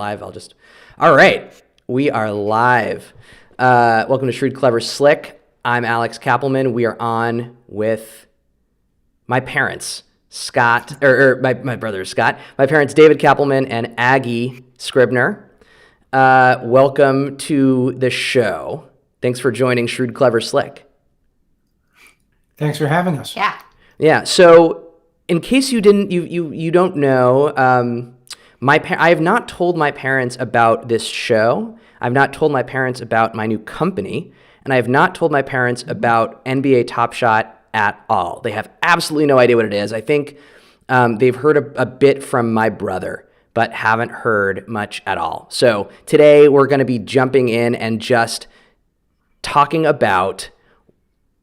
Live. All right. We are live. Welcome to Shrewd Clever Slick. I'm Alex Kappelman. We are on with my parents, Scott, or my brother Scott. My parents, David Kappelman and Aggie Scribner. Welcome to the show. Thanks for joining Shrewd Clever Slick. Thanks for having us. Yeah. So, in case you don't know, I have not told my parents about this show. I've not told my parents about my new company, and I have not told my parents about NBA Top Shot at all. They have absolutely no idea what it is. I think they've heard a bit from my brother, but haven't heard much at all. So today we're going to be jumping in and just talking about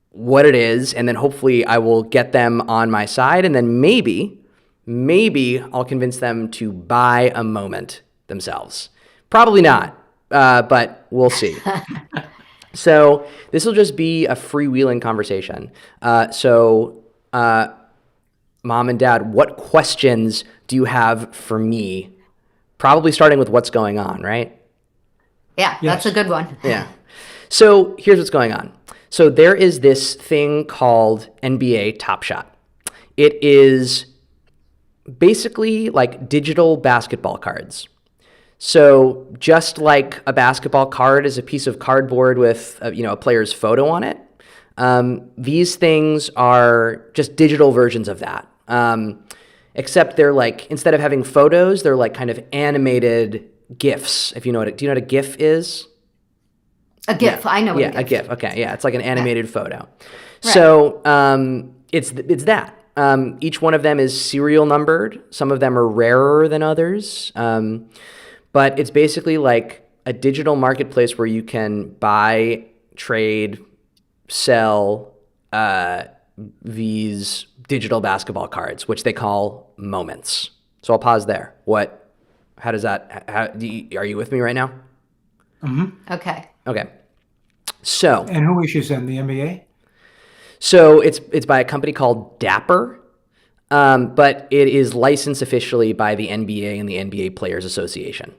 what it is, and then hopefully I will get them on my side, and then maybe I'll convince them to buy a moment themselves. Probably not, but we'll see. So this will just be a freewheeling conversation. So Mom and Dad, what questions do you have for me? Probably starting with what's going on, right? Yeah, Yes. that's a good one. Yeah. So here's what's going on. So there is this thing called NBA Top Shot. It is basically like digital basketball cards. So just like a basketball card is a piece of cardboard with a player's photo on it, these things are just digital versions of that. Except they're like, instead of having photos, they're like kind of animated GIFs. If you know do you know what a GIF is? A GIF. I know what Yeah, a GIF. Okay, yeah, it's like an animated photo. Right. So it's that. Each one of them is serial numbered. Some of them are rarer than others. But it's basically like a digital marketplace where you can buy, trade, sell these digital basketball cards, which they call moments. So I'll pause there. Are you with me right now? Okay. Okay. So And who issues them? The NBA? So it's by a company called Dapper, but it is licensed officially by the NBA and the NBA Players Association.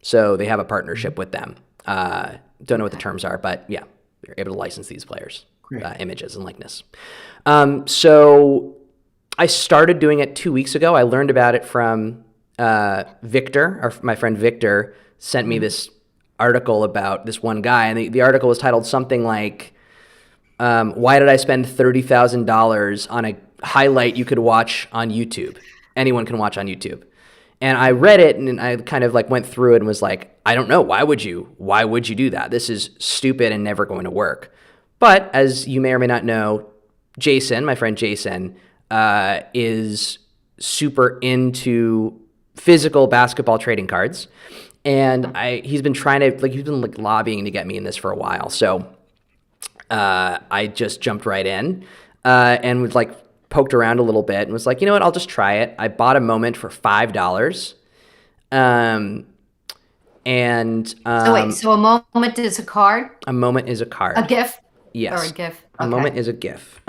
So they have a partnership with them. Don't know what the terms are, but yeah, they're able to license these players' images and likeness. So I started doing it 2 weeks ago. I learned about it from Victor, or my friend Victor sent me this article about this one guy, and the article was titled something like, why did I spend $30,000 on a highlight you could watch on YouTube? Anyone can watch on YouTube. And I read it and I kind of like went through it and was like, I don't know. Why would you do that? This is stupid and never going to work. But as you may or may not know, Jason, my friend Jason, is super into physical basketball trading cards. And he's been lobbying to get me in this for a while. So I just jumped right in and was like poked around a little bit and was like, you know what, I'll just try it. I bought a moment for $5. So a moment is a card? A moment is a card. A GIF? Yes. Or a GIF. A Okay. moment is a GIF.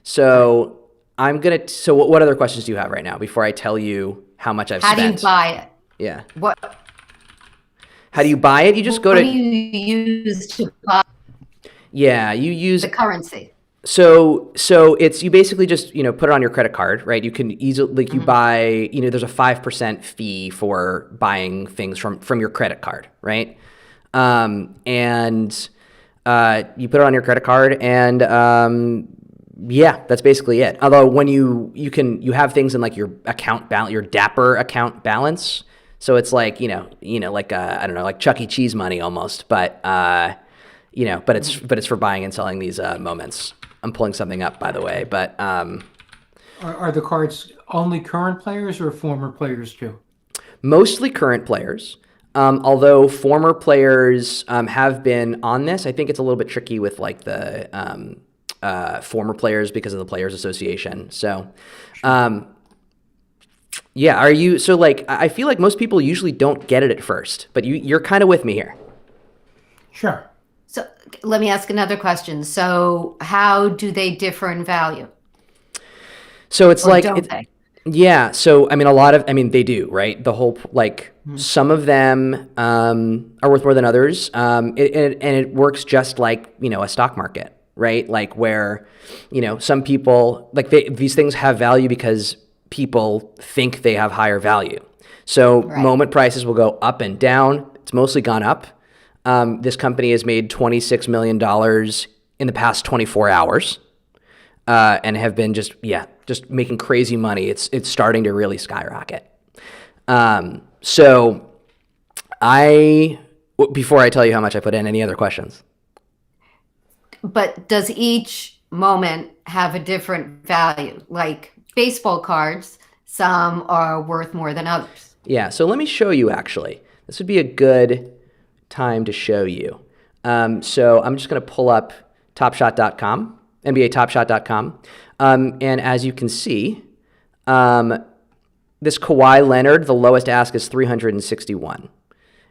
So what other questions do you have right now before I tell you how much I've How spent? do you buy it? Yeah. What How do you buy it? You just go do to, you use to buy yeah, you use the currency? So it's, you basically just, put it on your credit card, right? You can easily, you buy, there's a 5% fee for buying things from your credit card, right? And you put it on your credit card and, yeah, that's basically it. Although when you have things in like your account balance, your Dapper account balance. So it's like, like, I don't know, like Chuck E. Cheese money almost, but, but it's for buying and selling these moments. I'm pulling something up, by the way, but Are the cards only current players or former players too? mostly current players. Although former players have been on this. I think it's a little bit tricky with like the former players because of the Players Association. So, yeah, I feel like most people usually don't get it at first, but you're kind of with me here. Sure. So let me ask another question. So how do they differ in value? So it's Or like don't they? Yeah. So, I mean, they do, right? The whole, like, some of them are worth more than others. And it works just like, a stock market, right? Like where, some people, like these things have value because people think they have higher value. So moment prices will go up and down. It's mostly gone up. This company has made $26 million in the past 24 hours. And have been just making crazy money. It's starting to really skyrocket. So before I tell you how much I put in, any other questions? But does each moment have a different value? Like baseball cards, some are worth more than others. Yeah, so let me show you actually. This would be a good time to show you. So I'm just going to pull up topshot.com. NBATopShot.com. And as you can see, this Kawhi Leonard, the lowest ask is 361.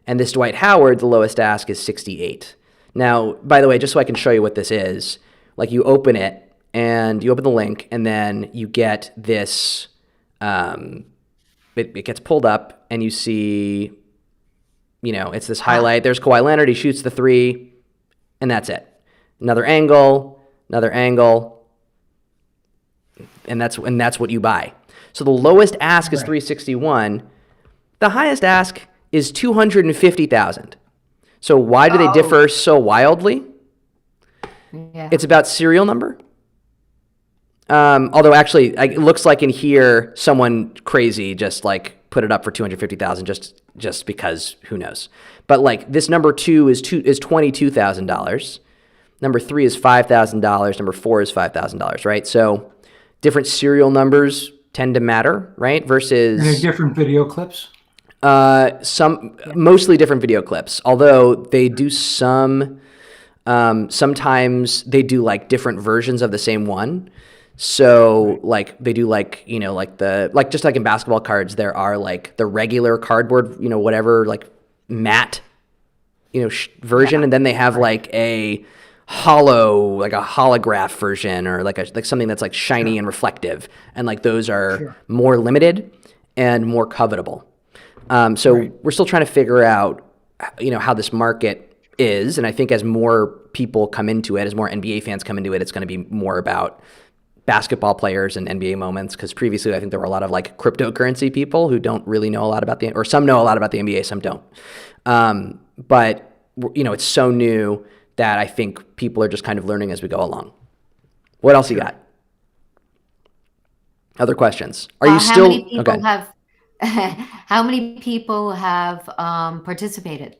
And this Dwight Howard, the lowest ask is 68. Now, by the way, just so I can show you what this is, like you open it and you open the link and then you get this, it gets pulled up and you see, it's this highlight. There's Kawhi Leonard. He shoots the three and that's it. Another angle, and that's what you buy. So the lowest ask is 361. The highest ask is 250,000. So why do they differ so wildly? Yeah. It's about serial number. Although actually, it looks like in here someone crazy just like put it up for 250,000 just because who knows. But like this number 2 is $22,000. Number 3 is $5,000. Number 4 is $5,000, right? So different serial numbers tend to matter, right? Versus and different video clips. Mostly different video clips. Although they do sometimes they do like different versions of the same one. So like they do like just like in basketball cards, there are like the regular cardboard, whatever like matte, version, and then they have like a holograph version or like something that's like shiny and reflective, and like those are more limited and more covetable. So we're still trying to figure out how this market is, and I think as more people come into it, as more NBA fans come into it, it's going to be more about basketball players and NBA moments, because previously I think there were a lot of like cryptocurrency people who don't really know a lot about or some know a lot about the NBA, some don't. But it's so new that I think people are just kind of learning as we go along. What else you got? Other questions? Are you still? How many people have participated?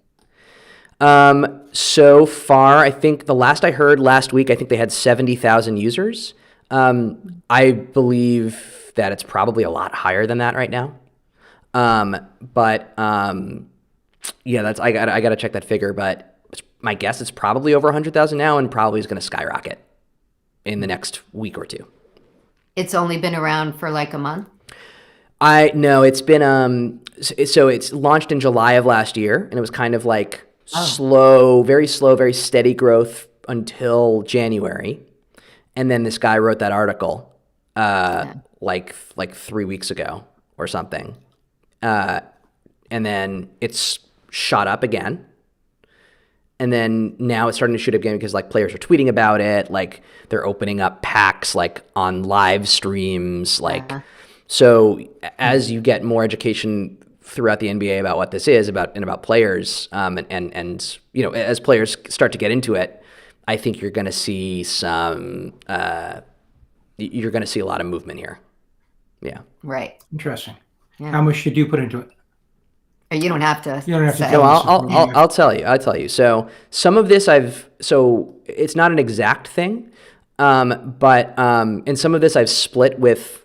So far, I think the last I heard last week, I think they had 70,000 users. I believe that it's probably a lot higher than that right now. Yeah, I gotta check that figure, but my guess it's probably over 100,000 now, and probably is going to skyrocket in the next week or two. It's only been around for like a month? No, it's been so it's launched in July of last year, and it was kind of like slow, very steady growth until January. And then this guy wrote that article like 3 weeks ago or something. And then it's shot up again. And then now it's starting to shoot up again because like players are tweeting about it, like they're opening up packs like on live streams, like so as you get more education throughout the NBA about what this is about players, and as players start to get into it, I think you're going to see a lot of movement here. Yeah. Right. Interesting. Yeah. How much should you put into it? You don't have to. You don't have to. No, I'll tell you. So some of this it's not an exact thing, but in some of this I've split with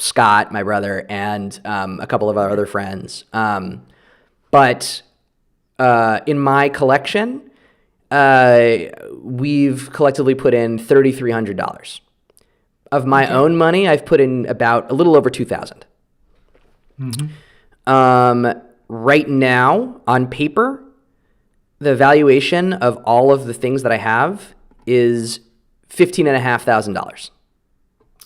Scott, my brother, and a couple of our other friends. But in my collection, we've collectively put in $3,300. Of my own money, I've put in about a little over $2,000. Right now, on paper, the valuation of all of the things that I have is $15,500.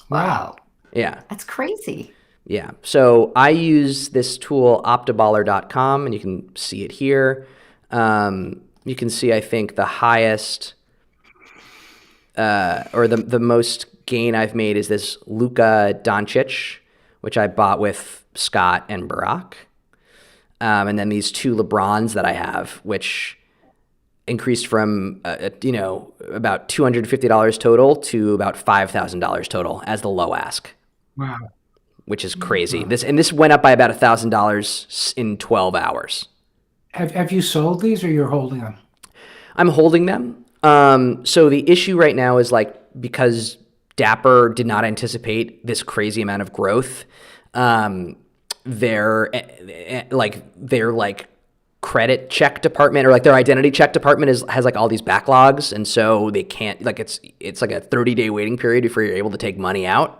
Wow. Yeah. That's crazy. Yeah. So I use this tool, optiballer.com, and you can see it here. You can see, I think, the highest or the most gain I've made is this Luka Doncic, which I bought with Scott and Barack. And then these two LeBrons that I have, which increased from about $250 total to about $5,000 total as the low ask. Wow. Which is crazy. This went up by about $1,000 in 12 hours. Have you sold these or you're holding them? I'm holding them. So the issue right now is because Dapper did not anticipate this crazy amount of growth. Their credit check department or their identity check department has all these backlogs, and so they can't it's like a 30-day waiting period before you're able to take money out.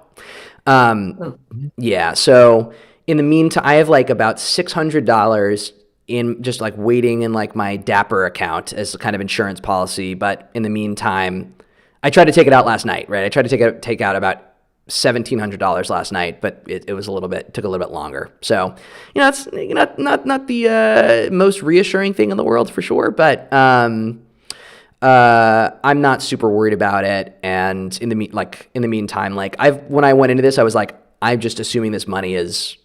Yeah. So in the meantime, I have about $600 in just waiting in my Dapper account as a kind of insurance policy. But in the meantime, I tried to take it out last night, right? I tried to take out about $1,700 last night, but it was took a little bit longer. So, it's not the most reassuring thing in the world for sure, but I'm not super worried about it. And in the meantime, when I went into this, I was I'm just assuming this money is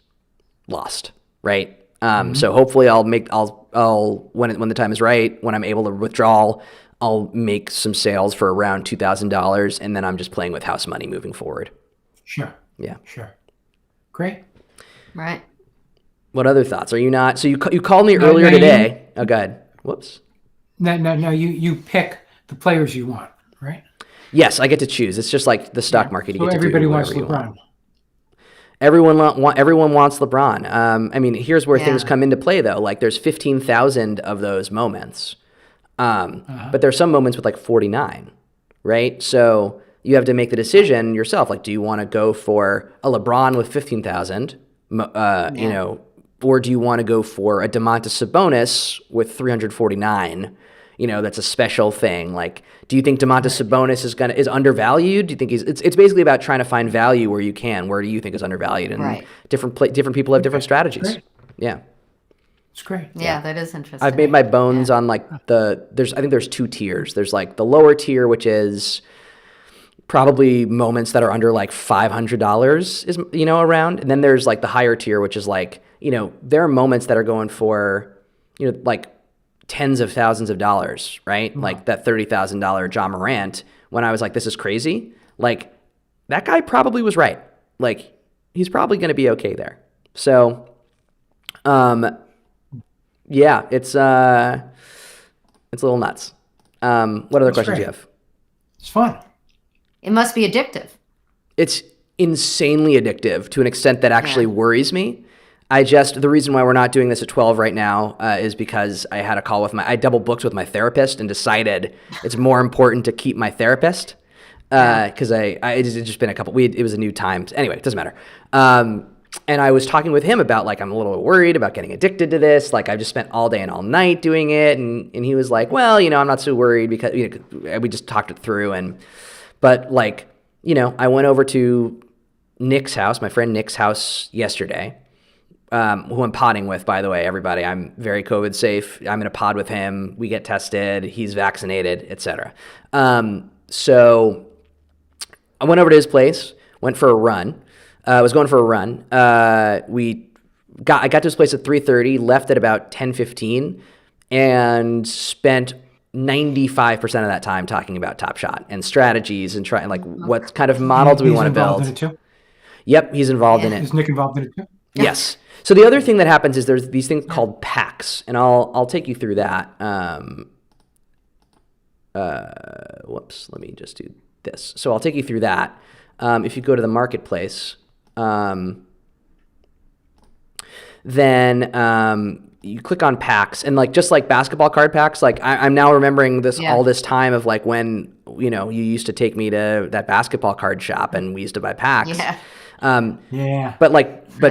lost, right? So hopefully I'll when the time is right, when I'm able to withdraw, I'll make some sales for around $2,000, and then I'm just playing with house money moving forward. Sure. Yeah. Sure. Great. Right. What other thoughts? Are you not? So you called me earlier today. Oh, go ahead. Whoops. No. You pick the players you want, right? Yes, I get to choose. It's just like the stock market. You So get to everybody do wants whatever you LeBron. want. Everyone wants LeBron. Here's where things come into play, though. There's 15,000 of those moments, but there's some moments with 49, right? So you have to make the decision yourself. Do you want to go for a LeBron with 15,000, or do you want to go for a Domantas Sabonis with 349? That's a special thing. Do you think Domantas Sabonis is undervalued? Do you think it's basically about trying to find value where you can? Where do you think is undervalued? And different people have different strategies. Great. Yeah. It's great. Yeah, that is interesting. I've made my bones on I think there's two tiers. There's the lower tier, which is probably moments that are under $500 is around, and then there's the higher tier, which is there are moments that are going for tens of thousands of dollars, right? Wow. That $30,000 John Morant, when I was this is crazy. That guy probably was right. He's probably going to be okay there. So, yeah, it's a little nuts. What other questions do you have? It's fun. It must be addictive. It's insanely addictive to an extent that actually worries me. The reason why we're not doing this at 12 right now is because I had a call I double booked with my therapist and decided it's more important to keep my therapist because it had just been it was a new time. Anyway, it doesn't matter. And I was talking with him about I'm a little bit worried about getting addicted to this. I've just spent all day and all night doing it. And he was well, I'm not so worried because we just talked it through. But I went over to Nick's house, my friend Nick's house yesterday. Who I'm podding with, by the way, everybody. I'm very COVID safe. I'm in a pod with him. We get tested. He's vaccinated, etc. So I went over to his place, went for a run. I was going for a run. I got to his place at 3:30, left at about 10:15, and spent 95% of that time talking about Top Shot and strategies and trying what kind of model do we want to build. He's involved in it too? Yep, he's involved in it. Is Nick involved in it too? Yes. So the other thing that happens is there's these things called packs, and I'll take you through that. Whoops, let me just do this. So I'll take you through that. If you go to the marketplace, then you click on packs, and just like basketball card packs, I'm now remembering this all this time of when you used to take me to that basketball card shop and we used to buy packs. Yeah. But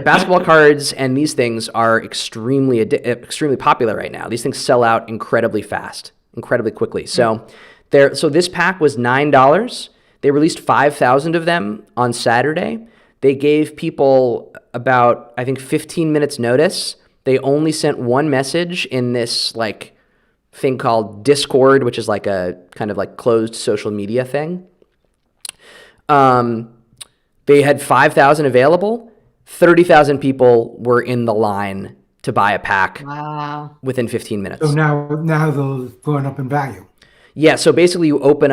basketball cards and these things are extremely popular right now. These things sell out incredibly fast, incredibly quickly. So this pack was $9. They released 5,000 of them on Saturday. They gave people about, I think, 15 minutes notice. They only sent one message in this like thing called Discord, which is like a kind of like closed social media thing. They had 5,000 available. 30,000 people were in the line to buy a pack within 15 minutes. So now they're going up in value. Yeah, so basically you open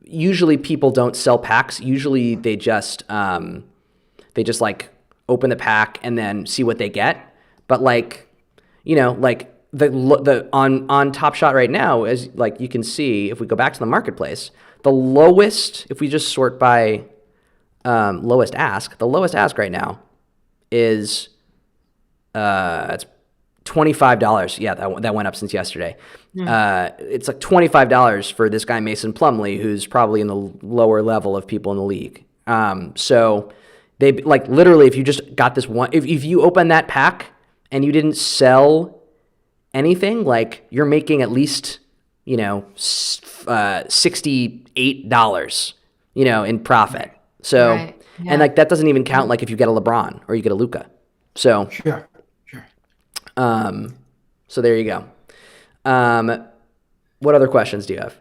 usually people don't sell packs. Usually they just like open the pack and then see what they get. But like, like the on Top Shot right now, as like you can see, if we go back to the marketplace, the lowest, if we just sort by lowest ask, the lowest ask right now is it's $25. Yeah, that went up since yesterday. It's like $25 for this guy Mason Plumlee, who's probably in the lower level of people in the league. So they like literally, if you just got this one, if you open that pack and you didn't sell anything, like you're making at least $68 in profit. So Right. Yeah. and like that doesn't even count like if you get a LeBron or you get a Luka. So Sure. so there you go. What other questions do you have?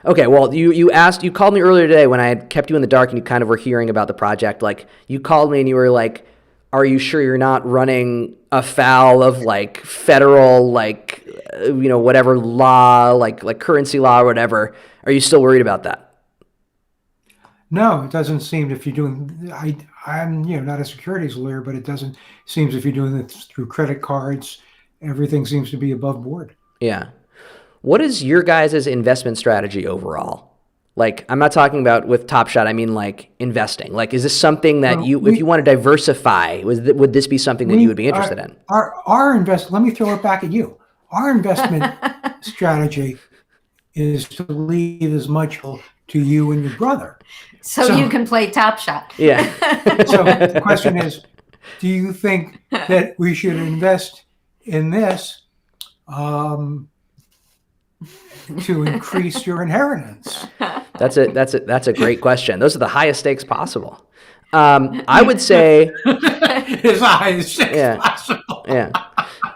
Okay, well, you called me earlier today when I had kept you in the dark and you kind of were hearing about the project. Like, you called me and you were like, are you sure you're not running afoul of like federal, like, whatever law, like currency law or whatever? Are you still worried about that? No, it doesn't seem if you're doing. I'm not a securities lawyer, but it doesn't seem if you're doing it through credit cards, everything seems to be above board. Yeah. What is your guys' investment strategy overall? Like, I'm not talking about with Top Shot. I mean, like investing. Like, is this something that if you want to diversify, would this be something that you would be interested in? Let me throw it back at you. Our investment strategy is to leave as much to you and your brother. So you can play Top Shot. Yeah. So the question is, do you think that we should invest in this to increase your inheritance? That's a great question. Those are the highest stakes possible. I would say As high as possible. Yeah.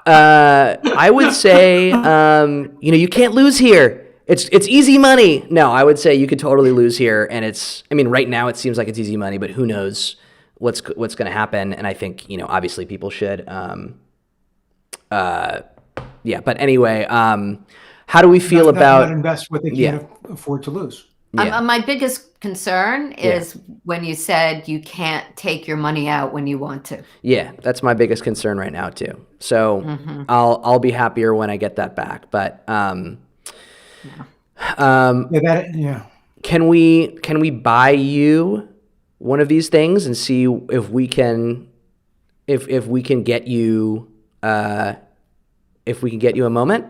I would say you can't lose here. It's easy money. No, I would say you could totally lose here, and right now it seems like it's easy money, but who knows what's going to happen? And I think obviously people should. But anyway, how do we feel about not invest what they can't afford to lose? Yeah. My biggest concern is when you said you can't take your money out when you want to. Yeah, that's my biggest concern right now too. So I'll be happier when I get that back. But can we buy you one of these things and see if we can get you a moment?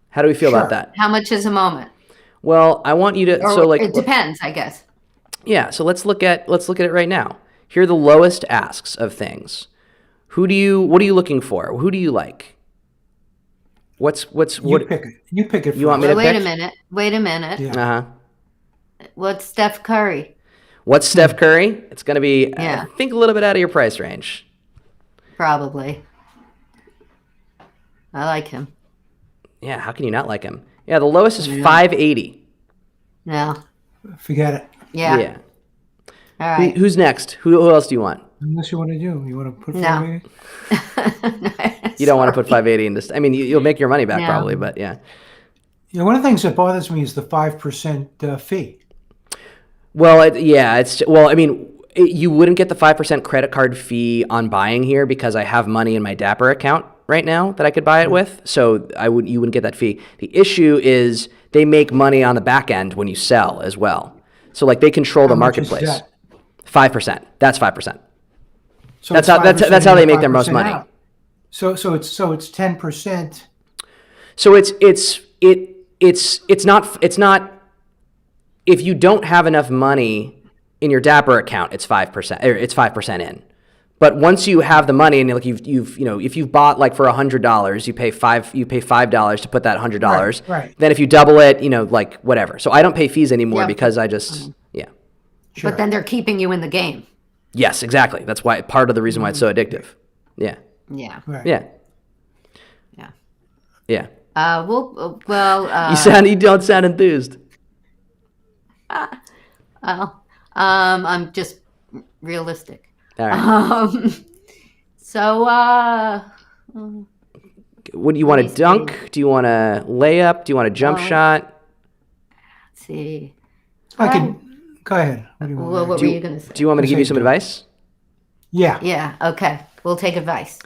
How do we feel about that? How much is a moment? Well, I want you to. It depends, I guess. Yeah. So let's look at it right now. Here are the lowest asks of things. What are you looking for? Who do you like? What? You pick it. You pick it. You want me to Wait pick? a minute. Yeah. What's Steph Curry? What's Steph Curry? It's going to be, Yeah. I think, a little bit out of your price range. Probably. I like him. Yeah. How can you not like him? Yeah. The lowest is $580. No. Forget it. Yeah. All right. Who's next? Who else do you want? Unless you want to you want to put No. You don't want to put $580 in this. I mean, you'll make your money back probably, but yeah. Yeah, one of the things that bothers me is the 5% fee. Well, you wouldn't get the 5% credit card fee on buying here because I have money in my Dapper account right now that I could buy it with. So you wouldn't get that fee. The issue is they make money on the back end when you sell as well. So like they control the marketplace. That? 5%. That's 5%. So that's it's how they make their 5% most money. out. So it's 10%. So it's not if you don't have enough money in your Dapper account, it's 5%. Or it's 5% in. But once you have the money and like you've if you've bought like for $100, you pay $5 to put that $100. Right. Then if you double it, like whatever. So I don't pay fees anymore Yeah. because I just Sure. But then they're keeping you in the game. Yes, exactly. That's why part of the reason why it's so addictive. Yeah. Yeah. Right. Yeah. Yeah. Yeah. You don't sound enthused. I'm just realistic. All right. So, What do you want to Let me dunk? see. Do you want to layup? Do you want a jump shot? let's see. I can go ahead. What do you want? What were you going to say? Do you want me to give you Say some dunk. advice? Yeah. Yeah. Okay. We'll take advice.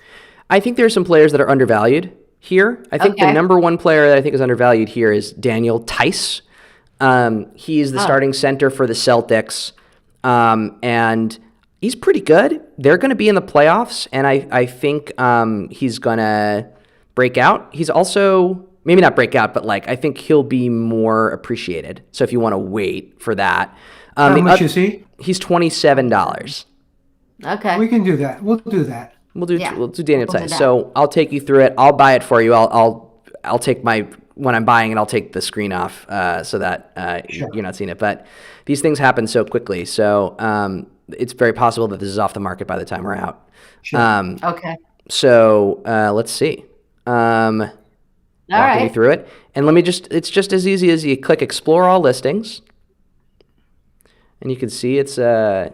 I think there are some players that are undervalued here. I think the Okay. number one player that I think is undervalued here is Daniel Tice. He's the starting center for the Celtics, and he's pretty good. They're going to be in the playoffs, and I think he's going to break out. He's also, maybe not break out, but like I think he'll be more appreciated. So if you want to wait for that. How much is he? He's $27. Okay. We can do that. We'll do that. We'll do Yeah. we'll do Daniel We'll do Tice. that. So I'll take you through it. I'll buy it for you. I'll take when I'm buying it, I'll take the screen off so that you're not seeing it. But these things happen so quickly, so it's very possible that this is off the market by the time we're out. Sure. Okay. So let's see. Walking you right. through it, and it's just as easy as you click Explore All Listings, and you can see it's a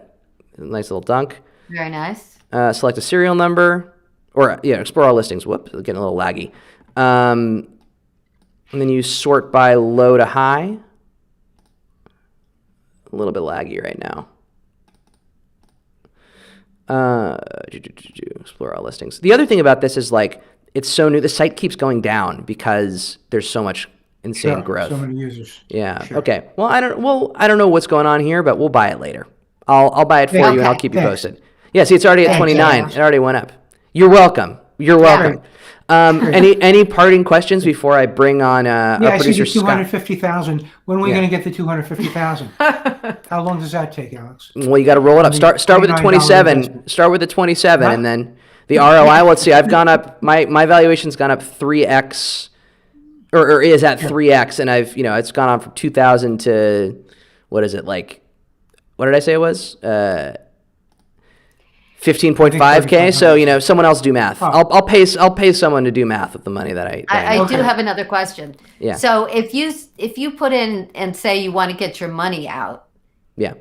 nice little dunk. Very nice. Select a serial number, or explore all listings. Whoops, getting a little laggy. And then you sort by low to high. A little bit laggy right now. Explore all listings. The other thing about this is like it's so new. The site keeps going down because there's so much insane Sure. growth. So many users. Yeah. Sure. Okay. Well, I don't know what's going on here, but we'll buy it later. I'll buy it for you and I'll keep you Thanks. posted. Yeah. See, it's already at Thank 29. you. It already went up. You're welcome. You're welcome. Any parting questions before I bring on Yeah, our I see producer the Scott? 250,000. When are we Yeah. going to get the 250,000? How long does that take, Alex? Well, you got to roll it up. Start with the $29 27. investment. Start with the 27, Huh? and then the ROI. Let's see. I've gone up. My valuation's gone up 3x, or is at 3x, and it's gone on from 2,000 to what is it like? What did I say it was? 15.5K. So someone else do math. Oh. I'll pay someone to do math with the money that I I do Okay. have another question. Yeah. So if you put in and say you want to get your money out, yeah.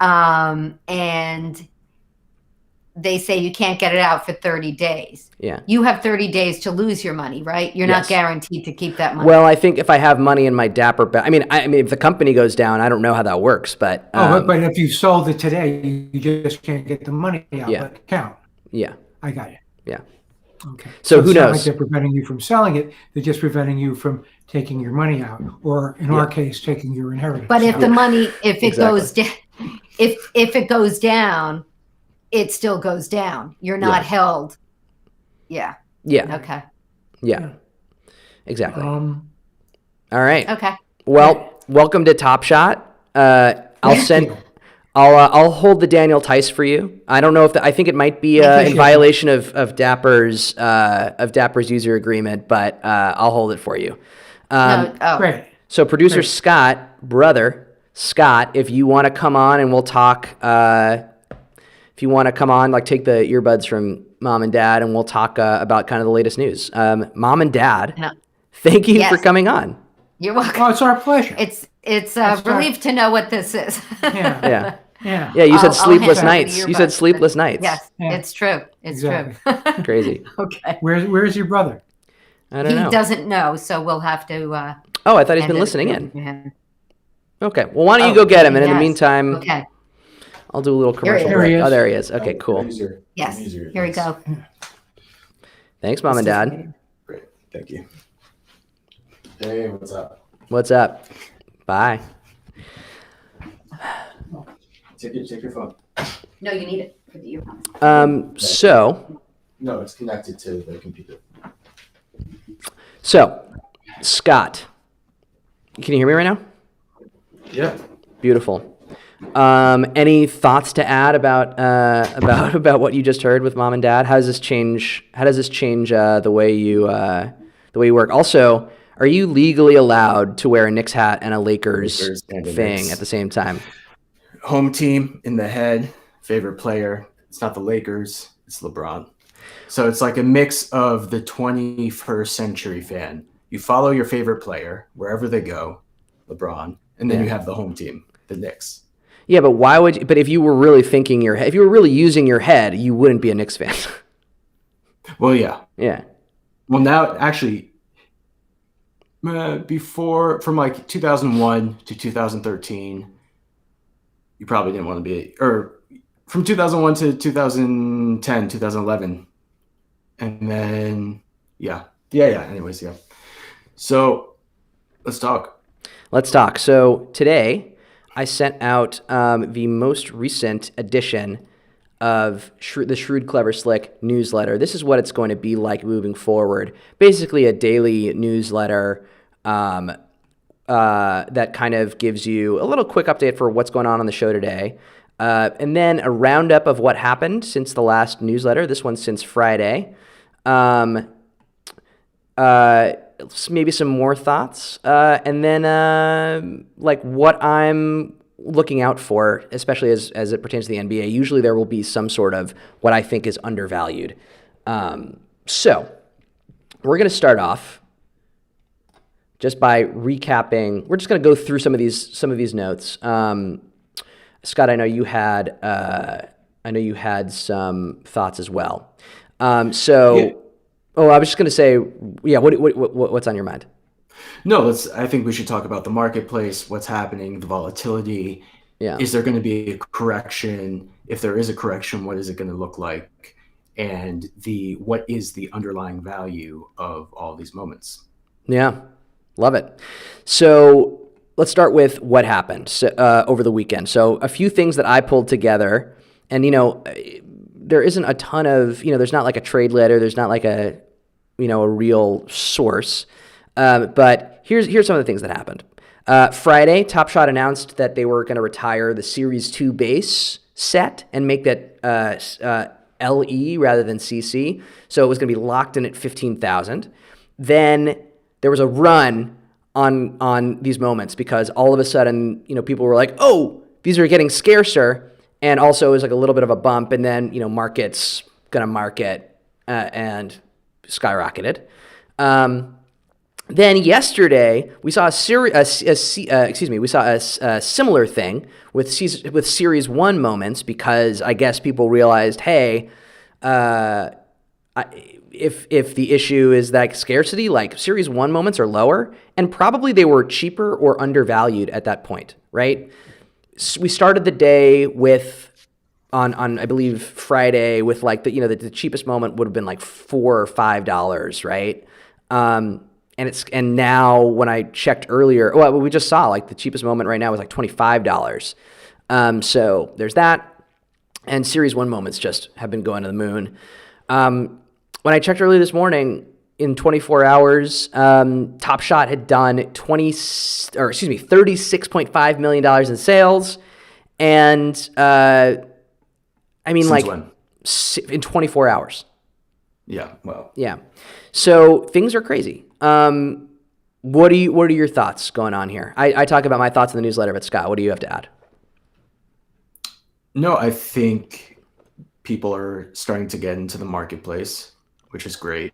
and they say you can't get it out for 30 days, Yeah. you have 30 days to lose your money, right? You're not Yes. guaranteed to keep that money. Well, I think if I have money in my Dapper, I mean, if the company goes down, I don't know how that works, but But if you sold it today, you just can't get the money out. Yeah. But count. yeah, I got you. yeah. Okay. So it's who not knows? like they're preventing you from selling it. They're just preventing you from taking your money out, or in our case, taking your inheritance. but if out. the money, if it Exactly. goes down, if it goes down, it still goes down. You're not Yeah. held. Yeah. Yeah, Okay. yeah, exactly. All Um, right. Okay. Well, welcome to Top Shot. I'll Thank send. you. I'll hold the Daniel Tice for you. I don't know if I think it might be in appreciate violation of Dapper's user agreement, but I'll hold it for you. No, oh, Great. So producer Scott, brother Scott, if you want to come on and we'll talk, if you want to come on, like take the earbuds from mom and dad and we'll talk about kind of the latest news. Mom and dad, No. thank you Yes. for coming on. You're welcome. Oh, it's our pleasure. It's a relief to know what this is. Yeah. Yeah. Yeah. Yeah, you said I'll sleepless hand over the nights. You earbuds. said sleepless nights. Yes, Yeah. it's true. It's Exactly. true. Crazy. Okay. Where's your brother? I don't He know. doesn't know, so we'll have to. Oh, I thought he's hand been it listening over in. to him. Okay. Well, why don't you Oh, go get him? And in the yes. meantime, Okay. I'll do a little Here he commercial is. break. Here he is. Oh, there he is. Okay, cool. Yes. Here we go. Thanks, mom and dad. Great, thank you. Hey, what's up? What's up? Bye. Take your phone. No, you need it for the earphones. So No, it's connected to the computer. Scott, can you hear me right now? Yeah. Beautiful. Any thoughts to add about about what you just heard with mom and dad? How does this change? The way you work? Also, are you legally allowed to wear a Knicks hat and a Lakers and the thing Knicks. at the same time? Home team in the head, favorite player. It's not the Lakers, it's LeBron. So it's like a mix of the 21st century fan. You follow your favorite player wherever they go, LeBron, and then you have the home team, the Knicks. Yeah, but why would you, but if you were really if you were really using your head, you wouldn't be a Knicks fan. Well, yeah. Yeah. Well, now actually, before from like 2001 to 2013, you probably didn't want to be, or from 2001 to 2010, 2011. And then, yeah. Anyways, yeah. So let's talk. So today, I sent out the most recent edition of the Shrewd Clever Slick newsletter. This is what it's going to be like moving forward. Basically, a daily newsletter that kind of gives you a little quick update for what's going on the show today. And then a roundup of what happened since the last newsletter. This one's since Friday. Maybe some more thoughts, and then like what I'm looking out for, especially as it pertains to the NBA. Usually there will be some sort of what I think is undervalued. So we're going to start off just by recapping. We're just going to go through some of these notes. Scott, I know you had some thoughts as well. Oh, I was just going to say, yeah. What's on your mind? No, I think we should talk about the marketplace, what's happening, the volatility. Yeah. Is there going to be a correction? If there is a correction, what is it going to look like? And what is the underlying value of all these moments? Yeah, love it. So let's start with what happened over the weekend. So a few things that I pulled together, and there isn't a ton of, there's not like a trade letter, there's not like a real source. But here's some of the things that happened. Friday, Top Shot announced that they were going to retire the Series 2 base set and make that LE rather than CC. So it was going to be locked in at 15,000. Then there was a run on these moments because all of a sudden, people were like, oh, these are getting scarcer. And also it was like a little bit of a bump, and then market's gonna market and skyrocketed. Then yesterday we saw a similar thing with Series 1 moments because I guess people realized, hey, if the issue is that scarcity, like Series 1 moments are lower, and probably they were cheaper or undervalued at that point, right? We started the day with on I believe Friday with like the cheapest moment would have been like $4 or $5, right? And now when I checked earlier, well, we just saw like the cheapest moment right now was like $25. So there's that, and Series 1 moments just have been going to the moon. When I checked earlier this morning, in 24 hours, Top Shot had done $36.5 million in sales. And, Since like when? In 24 hours. Yeah. Well, Yeah. So things are crazy. What are your thoughts going on here? I talk about my thoughts in the newsletter, but Scott, what do you have to add? no, I think people are starting to get into the marketplace, which is great.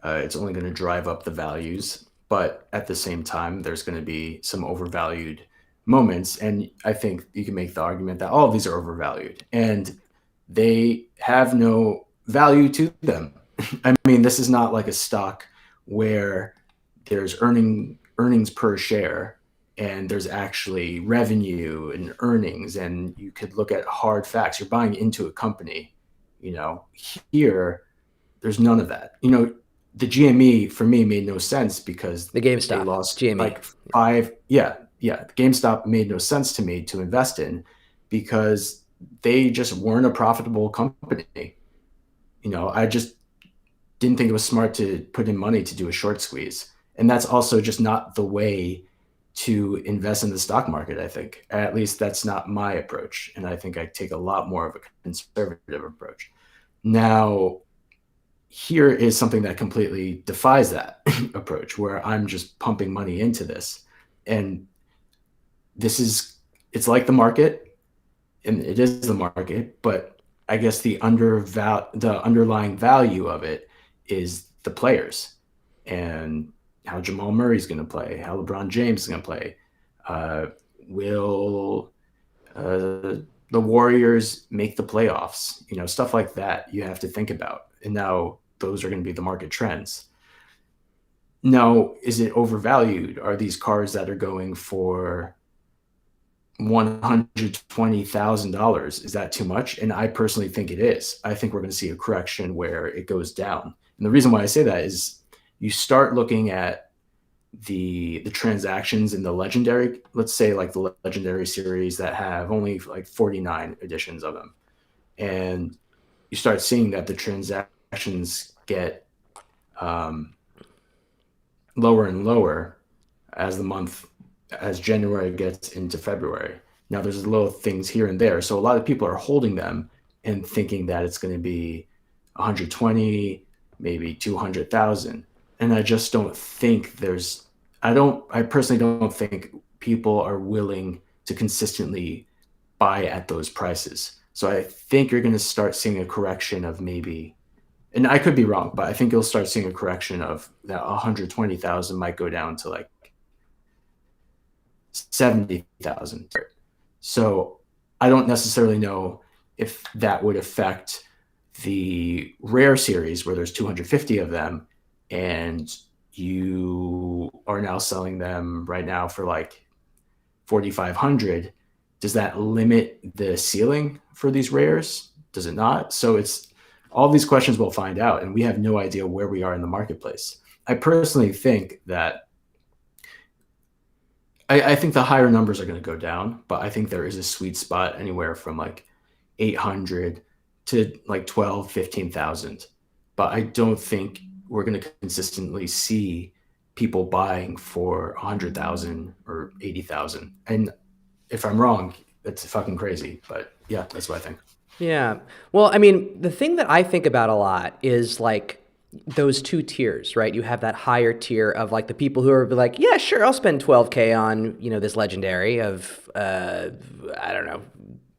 It's only going to drive up the values, but at the same time, there's going to be some overvalued moments. And I think you can make the argument that all of these are overvalued and they have no value to them. I mean, this is not like a stock where there's earnings per share and there's actually revenue and earnings, and you could look at hard facts. You're buying into a company, here, there's none of that. The GME for me made no sense because The GameStop they lost GME. like five. Yeah. GameStop made no sense to me to invest in because they just weren't a profitable company. I just didn't think it was smart to put in money to do a short squeeze. And that's also just not the way to invest in the stock market, I think. At least that's not my approach. And I think I take a lot more of a conservative approach. Now, here is something that completely defies that approach, where I'm just pumping money into this. And it's like the market, and it is the market, but I guess the underlying value of it is the players and how Jamal Murray's going to play, how LeBron James is going to play. Will the Warriors make the playoffs? Stuff like that you have to think about. And now those are going to be the market trends. Now, is it overvalued? Are these cars that are going for $120,000, is that too much? And I personally think it is. I think we're going to see a correction where it goes down. And the reason why I say that is you start looking at the transactions in the legendary, let's say like the legendary series that have only like 49 editions of them. And you start seeing that the transactions get lower and lower as January gets into February. Now there's little things here and there. So a lot of people are holding them and thinking that it's going to be 120, maybe 200,000. And I just don't think I personally don't think people are willing to consistently buy at those prices. So I think you're going to start seeing a correction of maybe, and I could be wrong, but I think you'll start seeing a correction of that 120,000 might go down to like 70,000. So I don't necessarily know if that would affect the rare series where there's 250 of them and you are now selling them right now for like 4,500. Does that limit the ceiling for these rares? Does it not? So it's all these questions we'll find out, and we have no idea where we are in the marketplace. I personally think that I think the higher numbers are going to go down, but I think there is a sweet spot anywhere from like 800 to like 12, 15,000. But I don't think we're going to consistently see people buying for 100,000 or 80,000. And if I'm wrong, that's fucking crazy. But yeah, that's what I think. Yeah. Well, I mean, the thing that I think about a lot is like those two tiers, right? You have that higher tier of like the people who are like, yeah, sure, I'll spend 12K on, this legendary of, I don't know,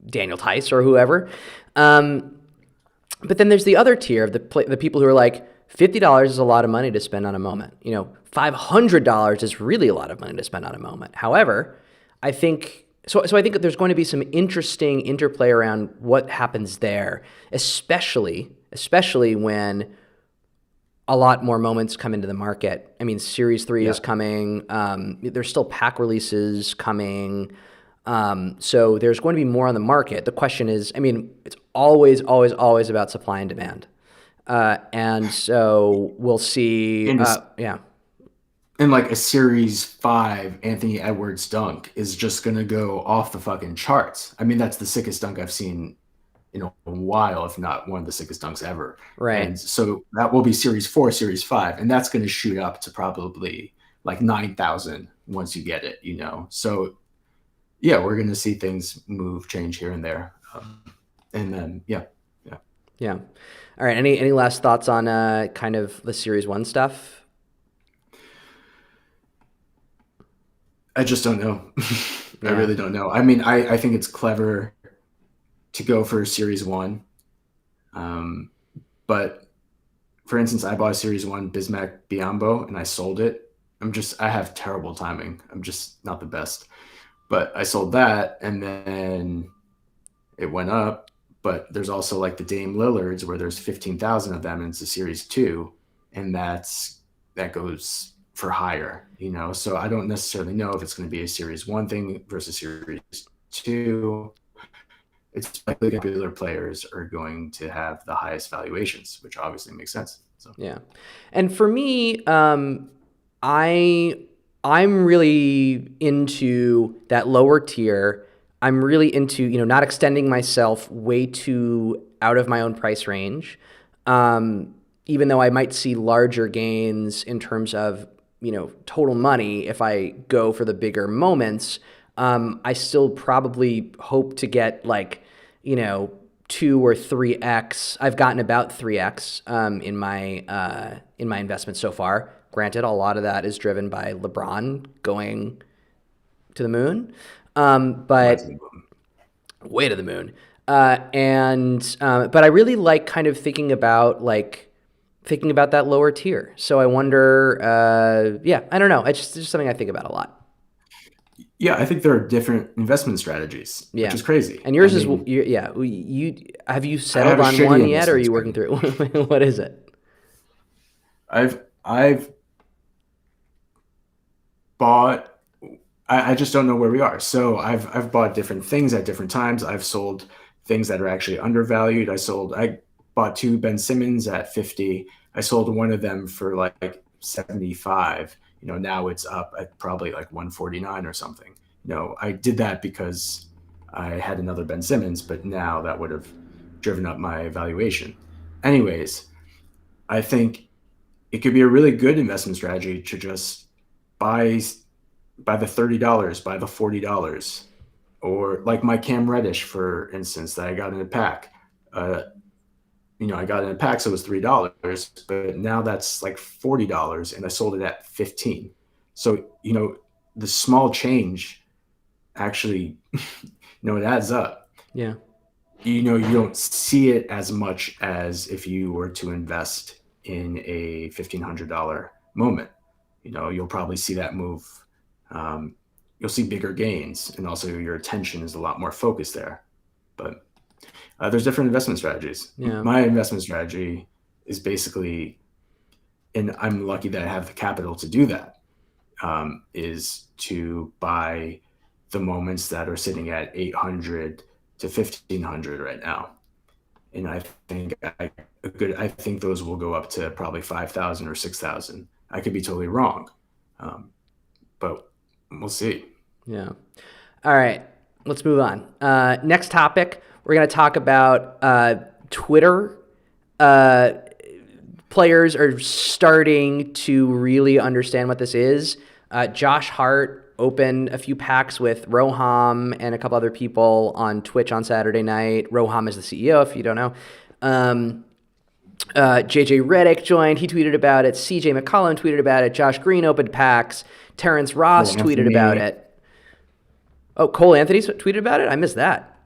Daniel Tice or whoever. But then there's the other tier of the people who are like, $50 is a lot of money to spend on a moment. $500 is really a lot of money to spend on a moment. However, I think I think that there's going to be some interesting interplay around what happens there, especially when a lot more moments come into the market. I mean, Series 3 is coming. There's still pack releases coming. So there's going to be more on the market. The question is, I mean, it's always about supply and demand. And so we'll see. And like a Series 5 Anthony Edwards dunk is just going to go off the fucking charts. I mean, that's the sickest dunk I've seen in a while, if not one of the sickest dunks ever. Right. And so that will be Series 4, Series 5, and that's going to shoot up to probably like 9,000 once you get it, So yeah, we're going to see things change here and there. And then, yeah. All right. Any last thoughts on kind of the Series 1 stuff? I just don't know. I really don't know. I mean, I think it's clever to go for Series 1. But for instance, I bought a Series 1 Bismack Biombo and I sold it. I have terrible timing. I'm just not the best. But I sold that and then it went up. But there's also like the Dame Lillards where there's 15,000 of them and it's a Series 2. And that goes for higher, So I don't necessarily know if it's going to be a Series 1 thing versus Series 2. It's likely popular players are going to have the highest valuations, which obviously makes sense. So yeah. And for me, I'm really into that lower tier. I'm really into, not extending myself way too out of my own price range. Even though I might see larger gains in terms of total money, if I go for the bigger moments, I still probably hope to get like, 2 or 3x. I've gotten about 3x in my investment so far. Granted, a lot of that is driven by LeBron going to the moon, but way to the moon. But I really like kind of thinking about that lower tier. So I wonder, I don't know. It's just something I think about a lot. Yeah, I think there are different investment strategies, which is crazy. And yours is, have you settled a on shitty one yet, or are investment you working through it? What is it? I've bought. I just don't know where we are. So I've bought different things at different times. I've sold things that are actually undervalued. I bought 2 Ben Simmons at 50. I sold one of them for like 75. Now it's up at probably like 149 or something. I did that because I had another Ben Simmons, but now that would have driven up my valuation. Anyways, I think it could be a really good investment strategy to just buy the $30, buy the $40, or like my Cam Reddish, for instance, that I got in a pack. I got in a pack, so it was $3, but now that's like $40, and I sold it at 15. So the small change actually, it adds up. Yeah. You don't see it as much as if you were to invest in a $1,500 moment. You'll probably see that move. You'll see bigger gains, and also your attention is a lot more focused there. But there's different investment strategies. Yeah. My investment strategy is basically, and I'm lucky that I have the capital to do that, is to buy the moments that are sitting at 800 to 1,500 right now. And I think those will go up to probably 5,000 or 6,000. I could be totally wrong, but we'll see. Yeah. All right. Let's move on. Next topic, we're going to talk about Twitter. Players are starting to really understand what this is. Josh Hart opened a few packs with Roham and a couple other people on Twitch on Saturday night. Roham is the CEO, if you don't know. JJ Redick joined. He tweeted about it. CJ McCollum tweeted about it. Josh Green opened packs. Terrence Ross tweeted about it. Oh, Cole Anthony tweeted about it? I missed that.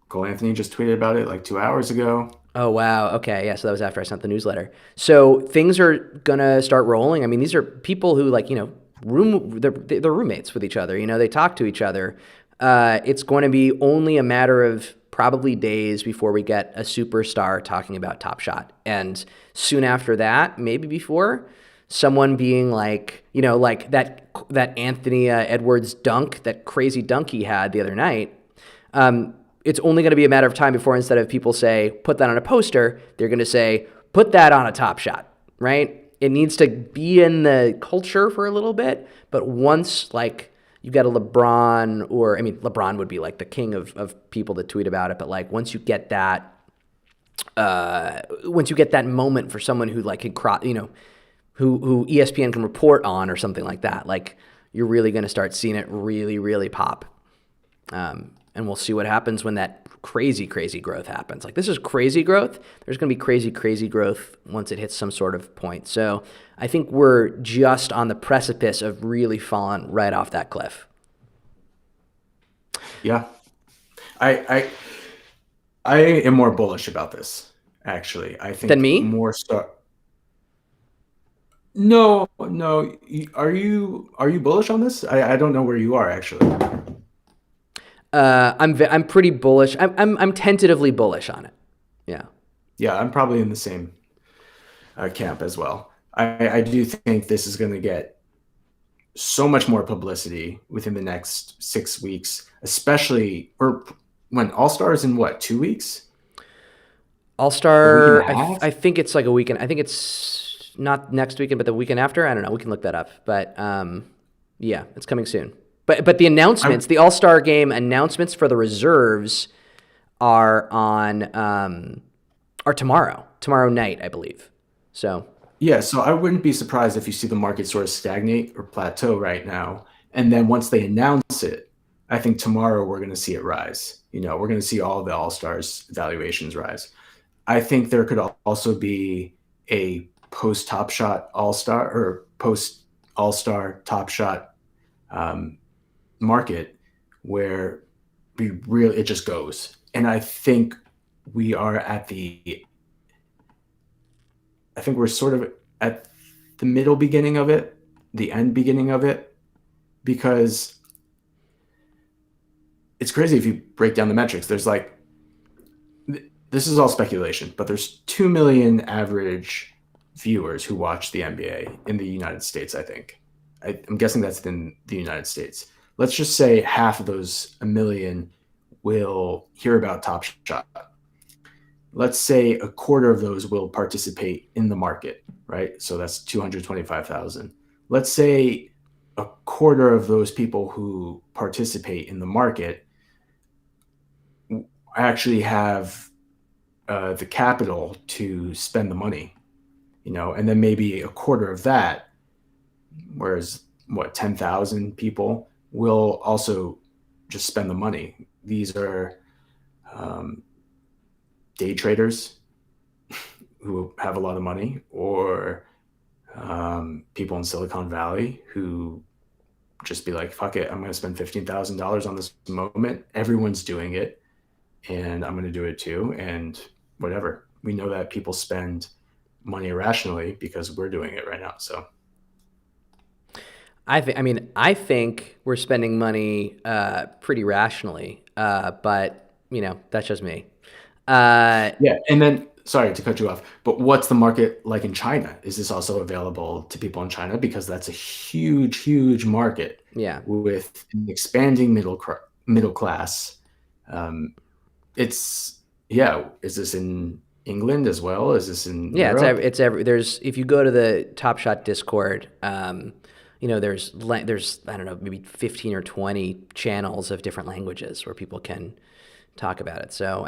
Cole Anthony just tweeted about it like 2 hours ago. Oh, wow. Okay. Yeah. So that was after I sent the newsletter. So things are going to start rolling. I mean, these are people who they're roommates with each other. They talk to each other. It's going to be only a matter of probably days before we get a superstar talking about Top Shot. And soon after that, maybe before, someone being like, like that Anthony Edwards dunk, that crazy dunk he had the other night. It's only going to be a matter of time before, instead of people say, put that on a poster, they're going to say, put that on a Top Shot, right? It needs to be in the culture for a little bit. But once you got a LeBron, LeBron would be like the king of people that tweet about it. But once you get that moment for someone who who ESPN can report on or something like that, you're really going to start seeing it really, really pop. And we'll see what happens when that crazy, crazy growth happens. This is crazy growth. There's going to be crazy, crazy growth once it hits some sort of point. So I think we're just on the precipice of really falling right off that cliff. Yeah. I am more bullish about this, actually. I think than me? More so. No. Are you bullish on this? I don't know where you are, actually. I'm pretty bullish. I'm tentatively bullish on it. Yeah. Yeah, I'm probably in the same camp as well. I do think this is going to get so much more publicity within the next 6 weeks, especially when All-Star is in 2 weeks? All-Star, I think it's like a weekend. I think it's not next weekend, but the weekend after. I don't know. We can look that up. But yeah, it's coming soon. But the announcements, the All-Star game announcements for the reserves are tomorrow night, I believe. So Yeah, so I wouldn't be surprised if you see the market sort of stagnate or plateau right now. And then once they announce it, I think tomorrow we're going to see it rise. We're going to see all the All Stars valuations rise. I think there could also be a post Top Shot All Star or post All Star Top Shot market where it just goes. And I think we are I think we're sort of at the middle beginning of it, the end beginning of it, because it's crazy if you break down the metrics. There's this is all speculation, but there's 2 million average viewers who watch the NBA in the United States, I think. I'm guessing that's in the United States. Let's just say half of those 1 million will hear about Top Shot. Let's say a quarter of those will participate in the market, right? So that's 225,000. Let's say a quarter of those people who participate in the market actually have the capital to spend the money, and then maybe a quarter of that, whereas 10,000 people will also just spend the money. These are day traders who have a lot of money, or people in Silicon Valley who just be like, fuck it, I'm going to spend $15,000 on this moment. Everyone's doing it, and I'm going to do it too. And whatever. We know that people spend money irrationally because we're doing it right now. So I think we're spending money pretty rationally, but that's just me. Yeah, and then sorry to cut you off, but what's the market like in China? Is this also available to people in China? Because that's a huge, huge market. Yeah, with an expanding middle class. Is this in England as well? Is this in Europe? it's every there's if you go to the Top Shot Discord, there's I don't know, maybe 15 or 20 channels of different languages where people can talk about it. So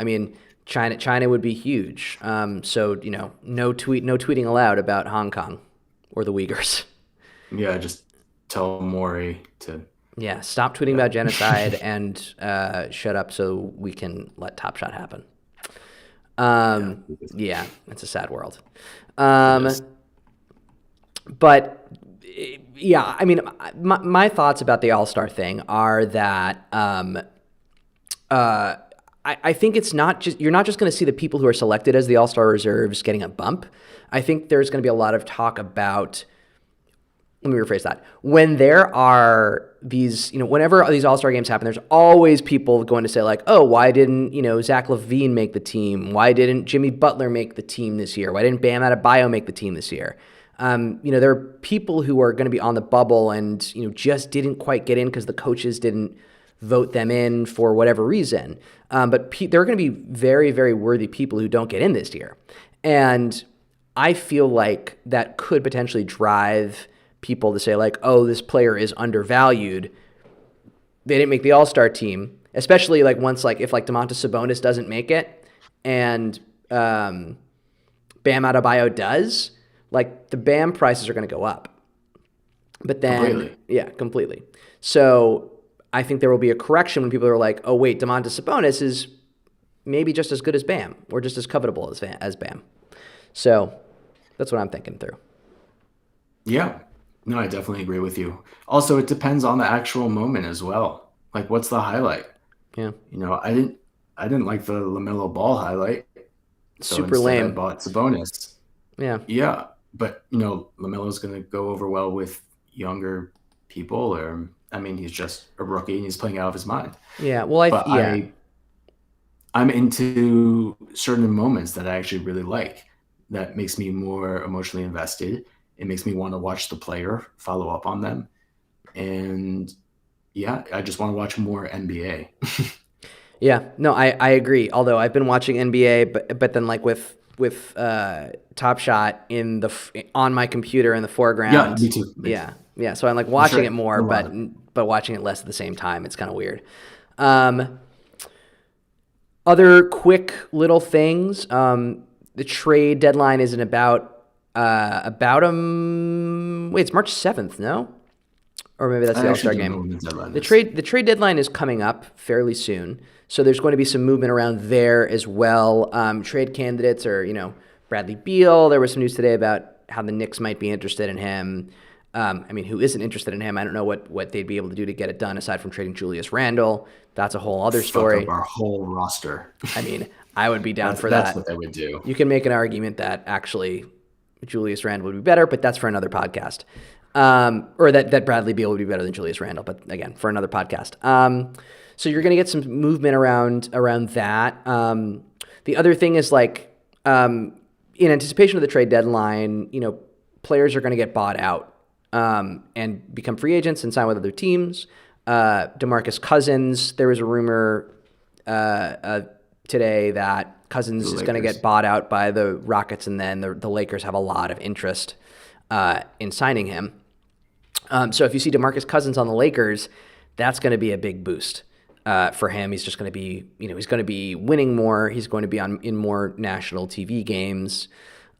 China would be huge. So no tweeting allowed about Hong Kong or the Uyghurs. Yeah, just tell Maury to stop tweeting about genocide and shut up so we can let Top Shot happen. It's a sad world. But yeah, my thoughts about the All-Star thing are that I think it's not just, you're not just going to see the people who are selected as the All-Star reserves getting a bump. I think there's going to be a lot of talk about, let me rephrase that. When there are these, whenever these All-Star games happen, there's always people going to say like, oh, why didn't, Zach LaVine make the team? Why didn't Jimmy Butler make the team this year? Why didn't Bam Adebayo make the team this year? There are people who are going to be on the bubble and, just didn't quite get in because the coaches didn't vote them in for whatever reason. But there are going to be very, very worthy people who don't get in this year. And I feel like that could potentially drive people to say like, oh, this player is undervalued. They didn't make the All-Star team, especially like once, like if like Domantas Sabonis doesn't make it and Bam Adebayo does, like the Bam prices are going to go up. But then, completely. So I think there will be a correction when people are like, oh, wait, Domantas Sabonis is maybe just as good as Bam or just as covetable as Bam. So that's what I'm thinking through. Yeah. No, I definitely agree with you. Also, it depends on the actual moment as well. Like, what's the highlight? Yeah. I didn't like the LaMelo Ball highlight. So super lame. I bought Sabonis. Yeah. Yeah. But, LaMelo's going to go over well with younger people, or he's just a rookie and he's playing out of his mind. Yeah. Well, I'm into certain moments that I actually really like. That makes me more emotionally invested. It makes me want to watch the player, follow up on them. And I just want to watch more NBA. Yeah, no, I agree. Although I've been watching NBA, but then like with Top Shot on my computer in the foreground. Yeah, me too. Yeah. So I'm like watching it more, but watching it less at the same time. It's kind of weird. Other quick little things. The trade deadline is in about About wait, it's March 7th, no? Or maybe that's the I All-Star actually don't know game. when the deadline The is. trade deadline is coming up fairly soon, so there's going to be some movement around there as well. Trade candidates are, Bradley Beal. There was some news today about how the Knicks might be interested in him. I mean, who isn't interested in him? I don't know what they'd be able to do to get it done aside from trading Julius Randle. That's a whole other Fuck story. up our whole roster. I mean, I would be down for That's that. what they would do. You can make an argument that actually Julius Randle would be better, but that's for another podcast. Or that Bradley Beal would be better than Julius Randle, but again, for another podcast. So you're going to get some movement around that. The other thing is like, in anticipation of the trade deadline, players are going to get bought out and become free agents and sign with other teams. DeMarcus Cousins, there was a rumor today that Cousins is going to get bought out by the Rockets, and then the Lakers have a lot of interest in signing him. So if you see DeMarcus Cousins on the Lakers, that's going to be a big boost for him. He's just going to be, he's going to be winning more. He's going to be in more national TV games.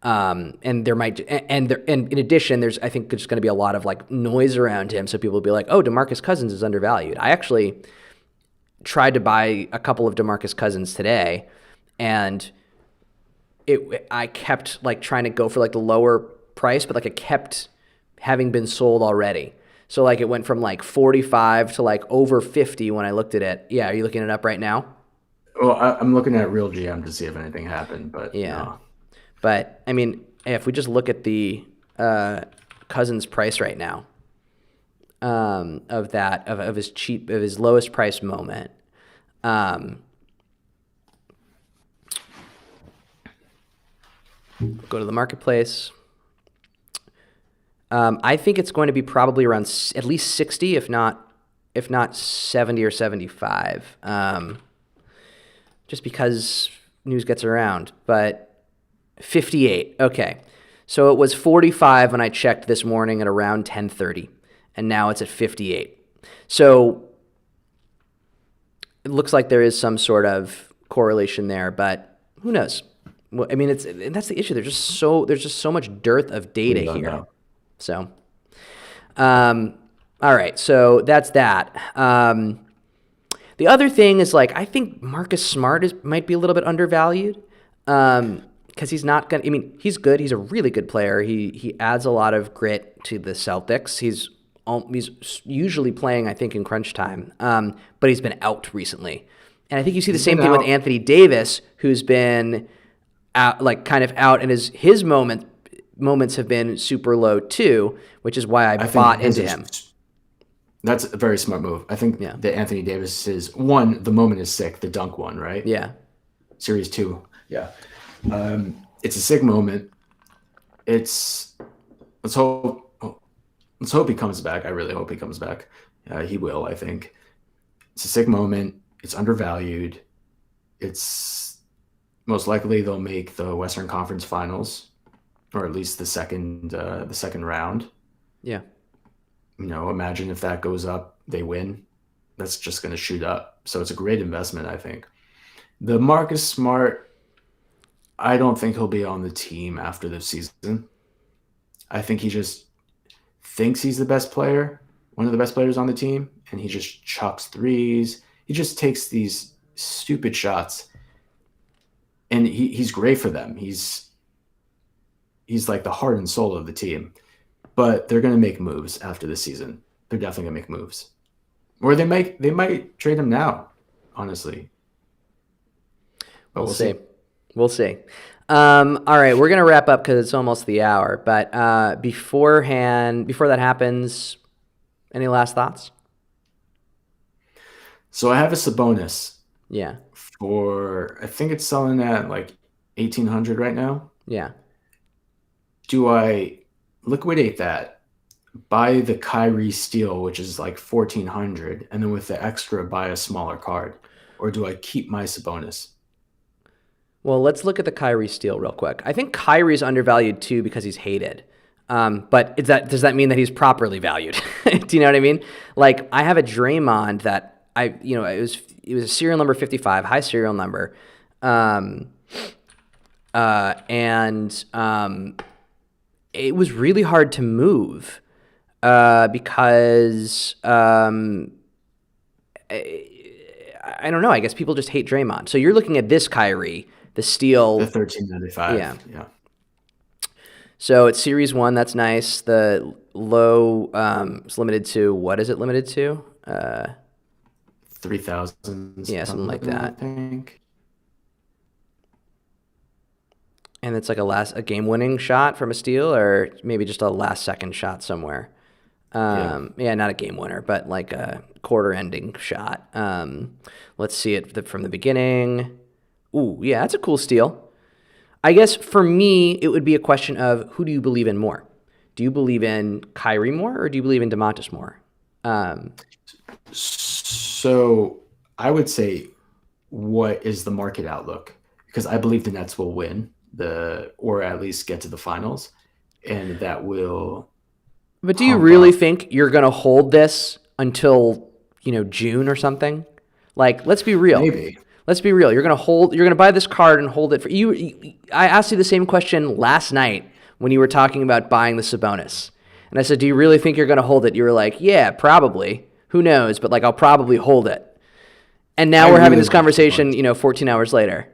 And there might, and in addition, there's, I think, just going to be a lot of like noise around him. So people will be like, oh, DeMarcus Cousins is undervalued. I actually tried to buy a couple of DeMarcus Cousins today, and I kept like trying to go for like the lower price, but like it kept having been sold already. So like it went from like 45 to like over 50 when I looked at it. Yeah, are you looking it up right now? Well, I'm looking at Real GM to see if anything happened, but Yeah. no. But I mean, if we just look at the Cousins price right now, of his lowest price moment, go to the marketplace. I think it's going to be probably around at least 60, if not 70 or 75. Just because news gets around, but 58. Okay. So it was 45 when I checked this morning at around 10:30, and now it's at 58. So it looks like there is some sort of correlation there, but who knows? Well, I mean, that's the issue. There's just so much dearth of data We don't here. know. So, all right. So that's that. The other thing is, like, I think Marcus Smart might be a little bit undervalued, because he's not gonna. I mean, he's good. He's a really good player. He adds a lot of grit to the Celtics. He's usually playing, I think, in crunch time, but he's been out recently, and I think you see the same thing with Anthony Davis, who's been out, like kind of out, and his moments have been super low too, which is why I bought into him. That's a very smart move. I think that Anthony Davis is the moment is sick, the dunk one, right? Yeah. Series 2. Yeah. It's a sick moment. Let's hope he comes back. I really hope he comes back. He will, I think. It's a sick moment. It's undervalued. It's most likely they'll make the Western Conference Finals, or at least the second round. Yeah. Imagine if that goes up, they win. That's just going to shoot up. So it's a great investment, I think. The Marcus Smart, I don't think he'll be on the team after this season. I think he just thinks he's the best player, one of the best players on the team, and he just chucks threes. He just takes these stupid shots, and he's great for them. He's like the heart and soul of the team. But they're going to make moves after this season. They're definitely going to make moves. Or they might trade him now, honestly. But We'll see. We'll see. All right, we're going to wrap up because it's almost the hour. But before that happens, any last thoughts? So I have a Sabonis. Yeah. I think it's selling at like 1,800 right now. Yeah. Do I liquidate that, buy the Kyrie steal, which is like 1,400, and then with the extra buy a smaller card? Or do I keep my Sabonis? Well, let's look at the Kyrie steal real quick. I think Kyrie's undervalued too because he's hated. But does that mean that he's properly valued? Do you know what I mean? Like, I have a Draymond that it was a serial number 55, high serial number. it was really hard to move because I don't know. I guess people just hate Draymond. So you're looking at this Kyrie, the Steel. The 1395. Yeah. Yeah. So it's Series 1. That's nice. The low is limited to, what is it limited to? 3,000. Yeah, something like that. I think. And it's like a game-winning shot from a steal, or maybe just a last-second shot somewhere. Yeah, not a game winner, but like a quarter-ending shot. Let's see it from the beginning. Ooh, yeah, that's a cool steal. I guess for me, it would be a question of who do you believe in more? Do you believe in Kyrie more, or do you believe in DeMontis more? So I would say, what is the market outlook? Because I believe the Nets will win or at least get to the finals, and that will. But do you really think you're going to hold this until, June or something? Like, let's be real. Maybe. Let's be real. You're going to buy this card and hold it for you. I asked you the same question last night when you were talking about buying the Sabonis. And I said, do you really think you're going to hold it? You were like, yeah, probably. Who knows? But like, I'll probably hold it. And now we're having this conversation, 14 hours later.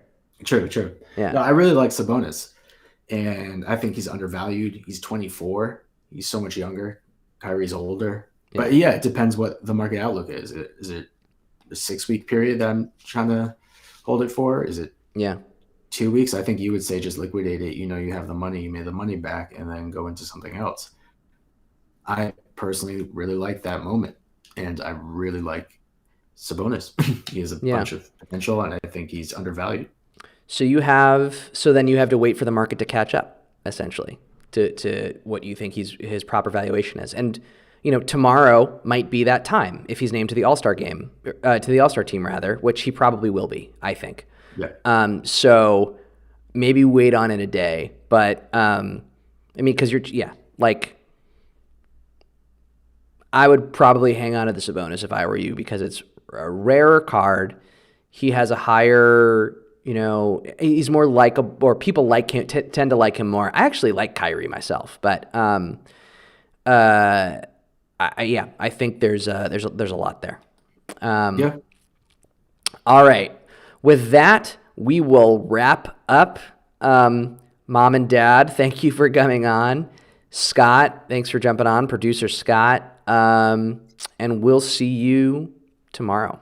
True. Yeah. No, I really like Sabonis, and I think he's undervalued. He's 24. He's so much younger. Kyrie's older. Yeah. But yeah, it depends what the market outlook is. Is it a 6-week period that I'm trying to hold it for? Is it 2 weeks? I think you would say just liquidate it. You have the money, you made the money back, and then go into something else. I personally really like that moment, and I really like Sabonis. He has a bunch of potential, and I think he's undervalued. So then you have to wait for the market to catch up, essentially, to what you think his proper valuation is. And tomorrow might be that time if he's named to the All-Star game, to the All-Star team rather, which he probably will be, I think. Yeah. So maybe wait on it a day, but because I would probably hang on to the Sabonis if I were you, because it's a rarer card. He has a higher, he's more likable, or people like him, tend to like him more. I actually like Kyrie myself, but I think there's a lot there. All right. With that, we will wrap up. Mom and Dad, thank you for coming on. Scott, thanks for jumping on. Producer Scott. And we'll see you tomorrow.